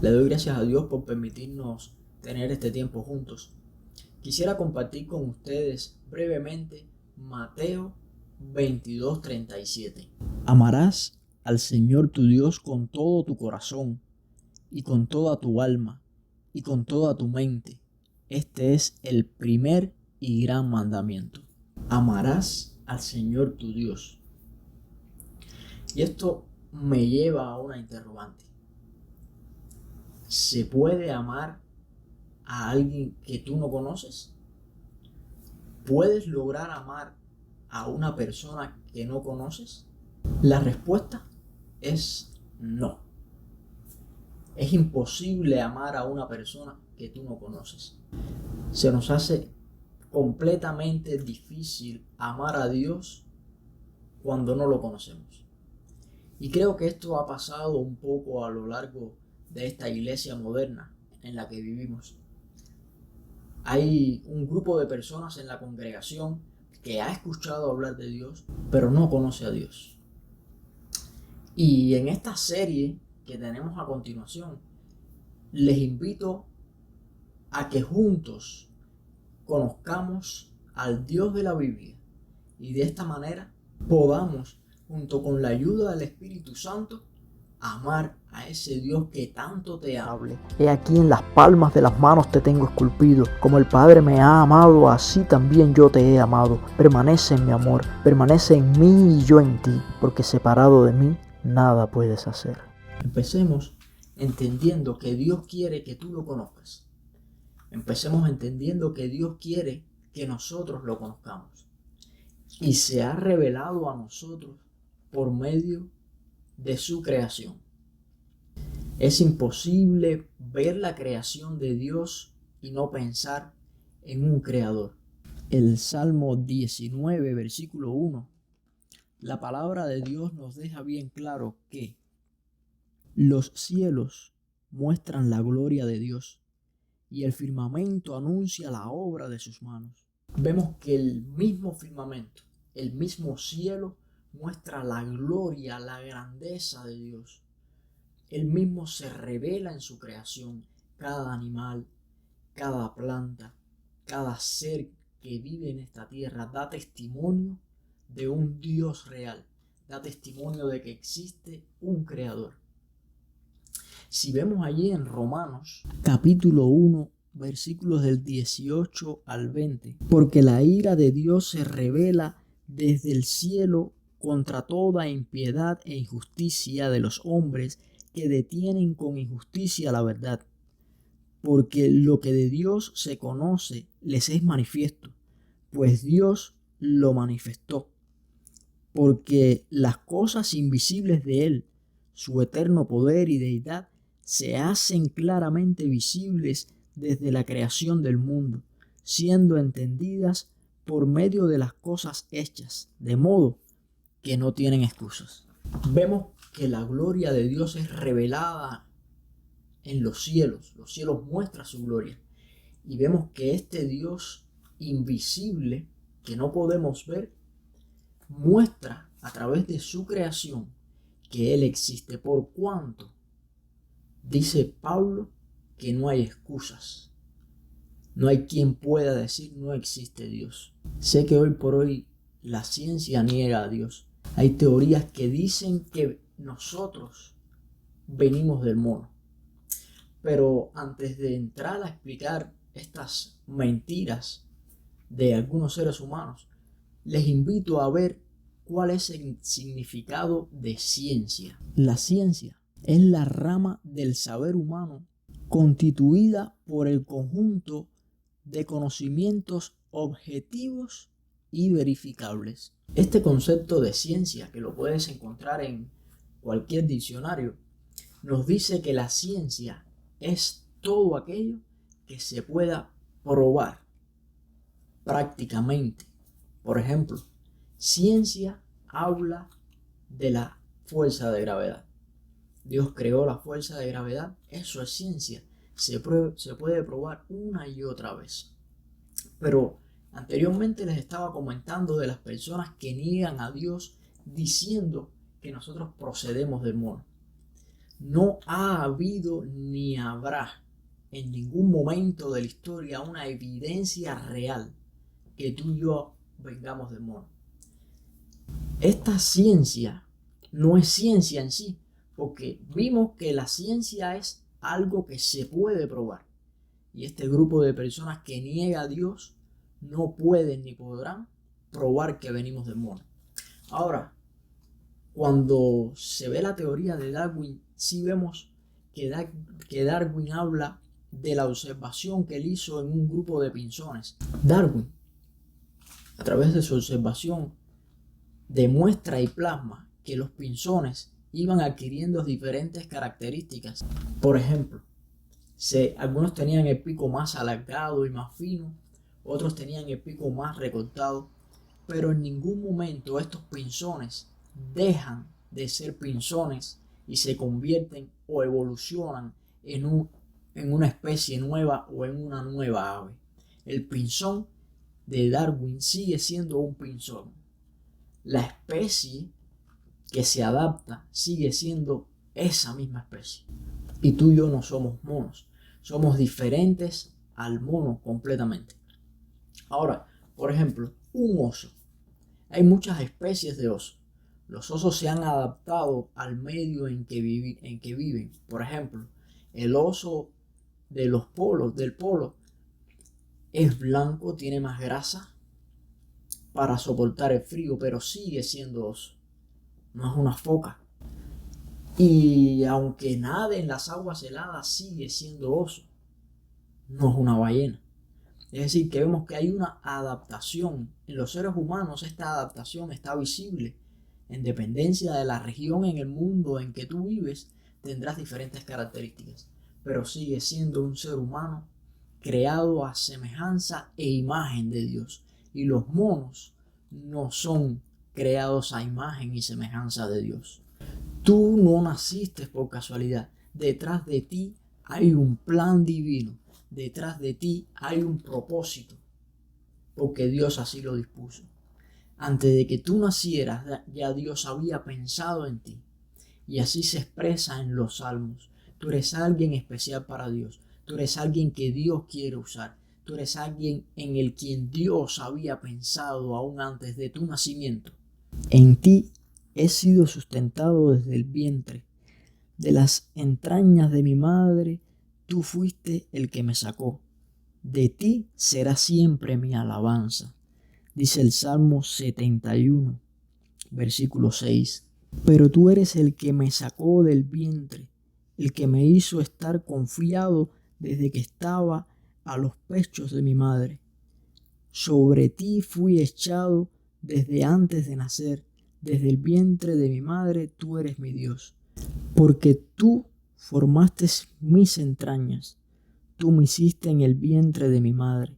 Le doy gracias a Dios por permitirnos tener este tiempo juntos. Quisiera compartir con ustedes brevemente Mateo 22:37. Amarás al Señor tu Dios con todo tu corazón y con toda tu alma y con toda tu mente. Este es el primer y gran mandamiento. Amarás al Señor tu Dios. Y esto me lleva a una interrogante. ¿Se puede amar a alguien que tú no conoces? ¿Puedes lograr amar a una persona que no conoces? La respuesta es no. Es imposible amar a una persona que tú no conoces. Se nos hace completamente difícil amar a Dios cuando no lo conocemos. Y creo que esto ha pasado un poco a lo largo de esta iglesia moderna en la que vivimos. Hay un grupo de personas en la congregación que ha escuchado hablar de Dios, pero no conoce a Dios. Y en esta serie que tenemos a continuación, les invito a que juntos conozcamos al Dios de la Biblia y de esta manera podamos, junto con la ayuda del Espíritu Santo, amar a ese Dios que tanto te ama. He aquí en las palmas de las manos te tengo esculpido. Como el Padre me ha amado, así también yo te he amado. Permanece en mi amor, permanece en mí y yo en ti, porque separado de mí nada puedes hacer. Empecemos entendiendo que Dios quiere que tú lo conozcas. Empecemos entendiendo que Dios quiere que nosotros lo conozcamos. Y se ha revelado a nosotros por medio de su creación. Es imposible ver la creación de Dios y no pensar en un creador. El Salmo 19, versículo 1, la palabra de Dios nos deja bien claro que los cielos muestran la gloria de Dios y el firmamento anuncia la obra de sus manos. Vemos que el mismo firmamento, el mismo cielo, muestra la gloria, la grandeza de Dios. Él mismo se revela en su creación. Cada animal, cada planta, cada ser que vive en esta tierra da testimonio de un Dios real, da testimonio de que existe un creador. Si vemos allí en Romanos, capítulo 1, versículos del 18 al 20, porque la ira de Dios se revela desde el cielo contra toda impiedad e injusticia de los hombres que detienen con injusticia la verdad, porque lo que de Dios se conoce les es manifiesto, pues Dios lo manifestó, porque las cosas invisibles de Él, su eterno poder y deidad, se hacen claramente visibles desde la creación del mundo, siendo entendidas por medio de las cosas hechas, de modo que no tienen excusas. Vemos que la gloria de Dios es revelada en los cielos muestran su gloria, y vemos que este Dios invisible que no podemos ver muestra a través de su creación que Él existe, por cuanto dice Pablo que no hay excusas. No hay quien pueda decir no existe Dios. Sé que hoy por hoy la ciencia niega a Dios. Hay teorías que dicen que nosotros venimos del mono. Pero antes de entrar a explicar estas mentiras de algunos seres humanos, les invito a ver cuál es el significado de ciencia. La ciencia es la rama del saber humano constituida por el conjunto de conocimientos objetivos y verificables. Este concepto de ciencia, que lo puedes encontrar en cualquier diccionario, nos dice que la ciencia es todo aquello que se pueda probar prácticamente. Por ejemplo, ciencia habla de la fuerza de gravedad. Dios creó la fuerza de gravedad, eso es ciencia. Se puede probar una y otra vez. Pero anteriormente les estaba comentando de las personas que niegan a Dios diciendo que nosotros procedemos del mono. No ha habido ni habrá en ningún momento de la historia una evidencia real que tú y yo vengamos del mono. Esta ciencia no es ciencia en sí, porque vimos que la ciencia es algo que se puede probar. Y este grupo de personas que niega a Dios no pueden ni podrán probar que venimos del mono. Ahora, cuando se ve la teoría de Darwin, sí vemos que Darwin habla de la observación que él hizo en un grupo de pinzones. Darwin, a través de su observación, demuestra y plasma que los pinzones iban adquiriendo diferentes características. Por ejemplo, algunos tenían el pico más alargado y más fino, otros tenían el pico más recortado, pero en ningún momento estos pinzones dejan de ser pinzones y se convierten o evolucionan en una especie nueva o en una nueva ave. El pinzón de Darwin sigue siendo un pinzón. La especie que se adapta sigue siendo esa misma especie. Y tú y yo no somos monos. Somos diferentes al mono completamente. Ahora, por ejemplo, un oso. Hay muchas especies de oso. Los osos se han adaptado al medio en que viven. Por ejemplo, el oso de los polos, del polo, es blanco, tiene más grasa para soportar el frío, pero sigue siendo oso. No es una foca. Y aunque nade en las aguas heladas, sigue siendo oso. No es una ballena. Es decir, que vemos que hay una adaptación. En los seres humanos esta adaptación está visible. En dependencia de la región en el mundo en que tú vives, tendrás diferentes características. Pero sigue siendo un ser humano creado a semejanza e imagen de Dios. Y los monos no son creados a imagen y semejanza de Dios. Tú no naciste por casualidad. Detrás de ti hay un plan divino. Detrás de ti hay un propósito, porque Dios así lo dispuso. Antes de que tú nacieras, ya Dios había pensado en ti. Y así se expresa en los salmos. Tú eres alguien especial para Dios. Tú eres alguien que Dios quiere usar. Tú eres alguien en el quien Dios había pensado aún antes de tu nacimiento. En ti he sido sustentado desde el vientre. De las entrañas de mi madre, tú fuiste el que me sacó. De ti será siempre mi alabanza. Dice el Salmo 71, versículo 6. Pero tú eres el que me sacó del vientre, el que me hizo estar confiado desde que estaba a los pechos de mi madre. Sobre ti fui echado desde antes de nacer, desde el vientre de mi madre tú eres mi Dios. Porque tú formaste mis entrañas, tú me hiciste en el vientre de mi madre.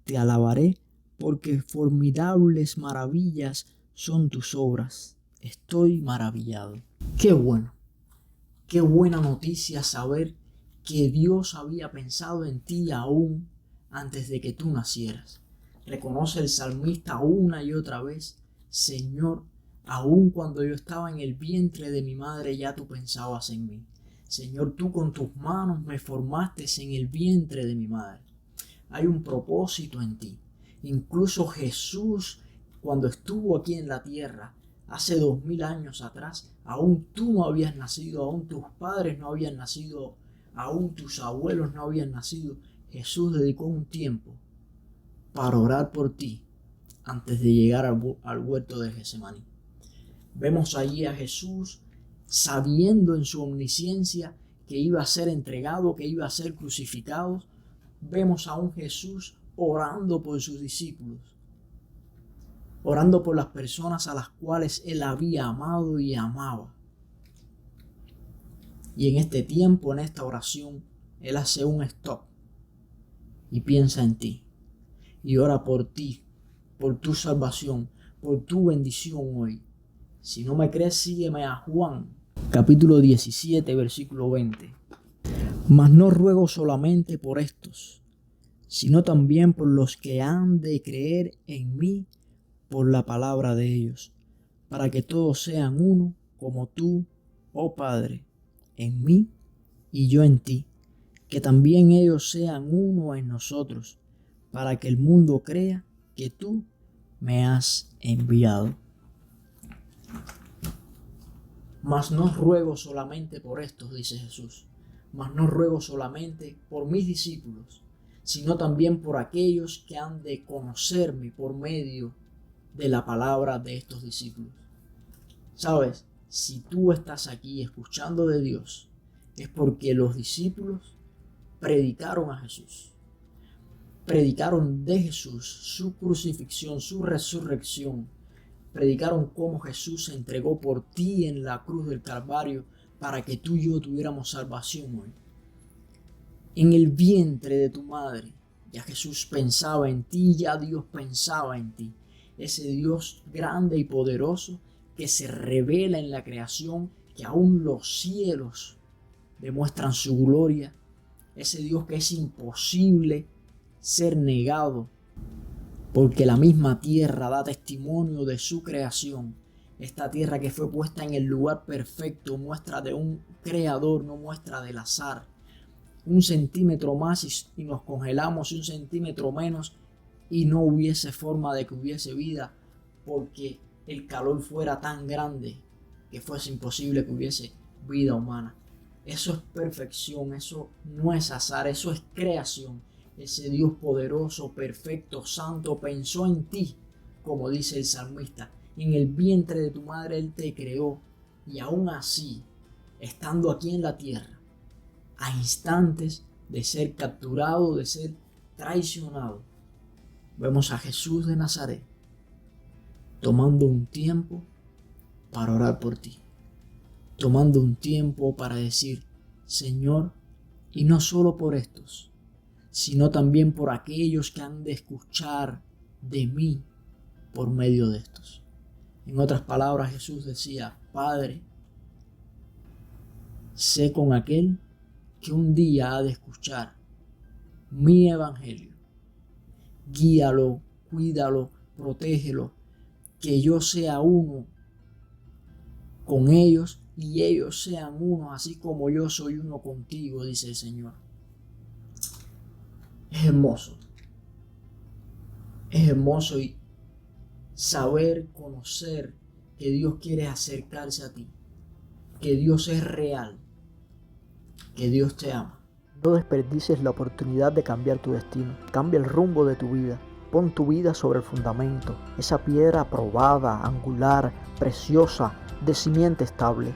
Te alabaré porque formidables maravillas son tus obras. Estoy maravillado. Qué bueno, qué buena noticia saber que Dios había pensado en ti aún antes de que tú nacieras. Reconoce el salmista una y otra vez: Señor, aun cuando yo estaba en el vientre de mi madre, ya tú pensabas en mí. Señor, tú con tus manos me formaste en el vientre de mi madre. Hay un propósito en ti. Incluso Jesús, cuando estuvo aquí en la tierra, hace 2000 años atrás, aún tú no habías nacido, aún tus padres no habían nacido, aún tus abuelos no habían nacido. Jesús dedicó un tiempo para orar por ti antes de llegar al huerto de Getsemaní. Vemos allí a Jesús sabiendo en su omnisciencia que iba a ser entregado, que iba a ser crucificado. Vemos a un Jesús orando por sus discípulos, orando por las personas a las cuales él había amado y amaba. Y en este tiempo, en esta oración, él hace un stop y piensa en ti y ora por ti, por tu salvación, por tu bendición hoy. Si no me crees, sígueme a Juan, capítulo 17, versículo 20. Mas no ruego solamente por estos, sino también por los que han de creer en mí por la palabra de ellos, para que todos sean uno, como tú, oh Padre, en mí y yo en ti, que también ellos sean uno en nosotros, para que el mundo crea que tú me has enviado. Mas no ruego solamente por estos, dice Jesús, mas no ruego solamente por mis discípulos, sino también por aquellos que han de conocerme por medio de la palabra de estos discípulos. ¿Sabes? Si tú estás aquí escuchando de Dios, es porque los discípulos predicaron a Jesús. Predicaron de Jesús, su crucifixión, su resurrección. Predicaron cómo Jesús se entregó por ti en la cruz del Calvario para que tú y yo tuviéramos salvación hoy. En el vientre de tu madre, ya Jesús pensaba en ti, ya Dios pensaba en ti. Ese Dios grande y poderoso que se revela en la creación, que aún los cielos demuestran su gloria. Ese Dios que es imposible ser negado, porque la misma tierra da testimonio de su creación. Esta tierra que fue puesta en el lugar perfecto, muestra de un creador, no muestra del azar. 1 centímetro más y nos congelamos, 1 centímetro menos y no hubiese forma de que hubiese vida, porque el calor fuera tan grande que fuese imposible que hubiese vida humana. Eso es perfección, eso no es azar, eso es creación. Ese Dios poderoso, perfecto, santo, pensó en ti, como dice el salmista. En el vientre de tu madre Él te creó, y aún así, estando aquí en la tierra, a instantes de ser capturado, de ser traicionado, vemos a Jesús de Nazaret tomando un tiempo para orar por ti, tomando un tiempo para decir, Señor, y no solo por estos, sino también por aquellos que han de escuchar de mí por medio de estos. En otras palabras, Jesús decía, Padre, sé con aquel que un día ha de escuchar mi evangelio. Guíalo, cuídalo, protégelo, que yo sea uno con ellos y ellos sean uno, así como yo soy uno contigo, dice el Señor. Es hermoso y saber, conocer que Dios quiere acercarse a ti, que Dios es real, que Dios te ama. No desperdicies la oportunidad de cambiar tu destino. Cambia el rumbo de tu vida. Pon tu vida sobre el fundamento, esa piedra probada, angular, preciosa, de simiente estable.